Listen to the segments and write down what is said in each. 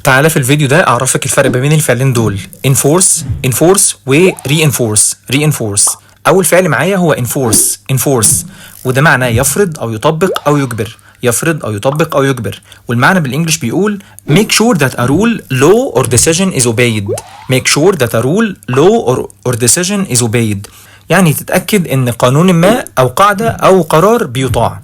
تعالى في الفيديو ده اعرفك الفرق ما بين الفعلين دول enforce و reinforce. اول فعل معايا هو enforce وده معناه يفرض او يطبق او يجبر، يفرض او يطبق او يجبر، والمعنى بالانجلش بيقول make sure that a rule, law or decision is obeyed. make sure that a rule, law or decision is obeyed، يعني تتأكد ان قانون ما او قاعدة او قرار بيطاع.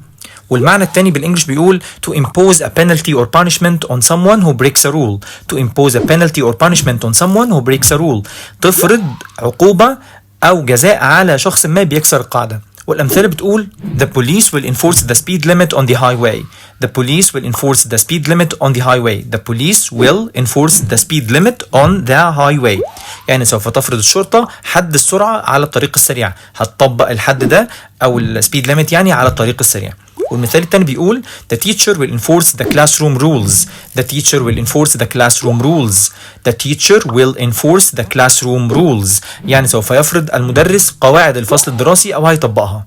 والمعنى التاني بالانجلش بيقول to impose a penalty or punishment on someone who breaks a rule. to impose a penalty or punishment on someone who breaks a rule، تفرض عقوبة او جزاء على شخص ما بيكسر القاعدة. والأمثلة بتقول the police will enforce the speed limit on the highway. the police will enforce the speed limit on the highway. the police will enforce the speed limit on the highway، يعني سوف تفرض الشرطة حد السرعة على الطريق السريع، هتطبق الحد ده أو السبيد ليميت يعني على الطريق السريع. والمثال التاني بيقول the teacher will enforce the classroom rules. the teacher will enforce the classroom rules. the teacher will enforce the classroom rules، يعني سوف يفرض المدرس قواعد الفصل الدراسي أو هيطبقها.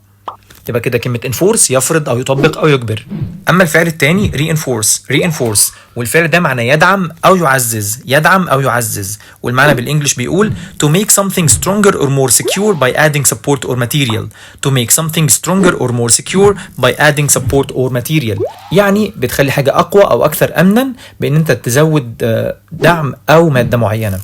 تبقى كده كلمة enforce يفرض أو يطبق أو يجبر. أما الفعل التاني reinforce والفعل ده معناه يدعم أو يعزز، يدعم أو يعزز، والمعنى بالإنجلش بيقول to make something stronger or more secure by adding support or material. to make something stronger or more secure by adding support or material، يعني بتخلي حاجة أقوى أو أكثر أمنا بإن أنت تزود دعم أو مادة معينة.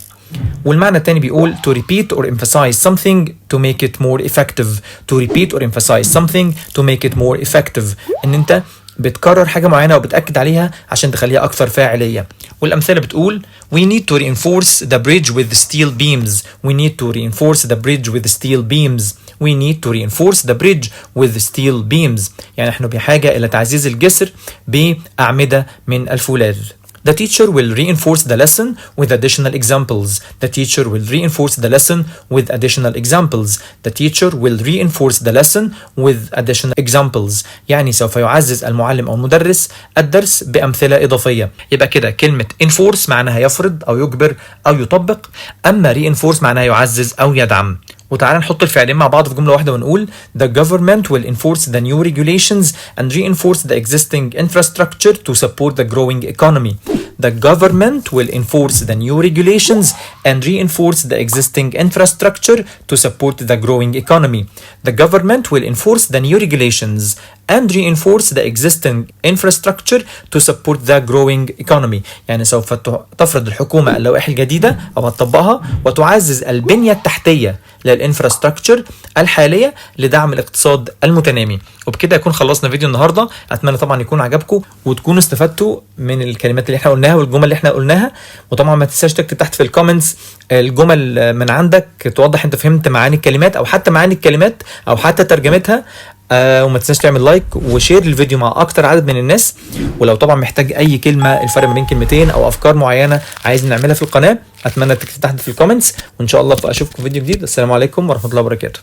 والمعنى التاني بيقول to repeat or emphasize something to make it more effective. to repeat or emphasize something to make it more effective، ان انت بتكرر حاجة معينة وبتأكد عليها عشان تخليها أكثر فاعلية. والأمثلة بتقول we need to reinforce the bridge with steel beams. we need to reinforce the bridge with steel beams. we need to reinforce the bridge with steel beams، يعني احنا بحاجة إلى تعزيز الجسر بأعمدة من الفولاذ. The teacher will reinforce the lesson with additional examples. The teacher will reinforce the lesson with additional examples. The teacher will reinforce the lesson with additional examples، يعني سوف يعزز المعلم أو المدرس الدرس بأمثلة إضافية. يبقى كده كلمة enforce معناها يفرض أو يجبر أو يطبق، أما reinforce معناها يعزز أو يدعم. وتعالى نحط الفعلين مع بعض في جملة واحدة ونقول the government will enforce the new regulations and reinforce the existing infrastructure to support the growing economy. The government will enforce the new regulations and reinforce the existing infrastructure to support the growing economy. The government will enforce the new regulations and reinforce the existing infrastructure to support the growing economy، يعني سوف تفرض الحكومة اللوائح الجديدة أو هتطبقها وتعزز البنية التحتية للانفراستراكشر الحالية لدعم الاقتصاد المتنامي. وبكده يكون خلصنا فيديو النهاردة. أتمنى طبعا يكون عجبكم وتكونوا استفدتوا من الكلمات اللي احنا قلناها والجمل اللي احنا قلناها. وطبعا ما تنساش تكتب تحت في الكومنتس الجمل من عندك توضح انت فهمت معاني الكلمات او حتى معاني الكلمات او حتى ترجمتها. وما تنساش تعمل لايك وشير الفيديو مع اكتر عدد من الناس. ولو طبعا محتاج اي كلمه الفرق ما بين كلمتين او افكار معينه عايز نعملها في القناه اتمنى تكتب تحت في الكومنتس. وان شاء الله اشوفكم في فيديو جديد. السلام عليكم ورحمه الله وبركاته.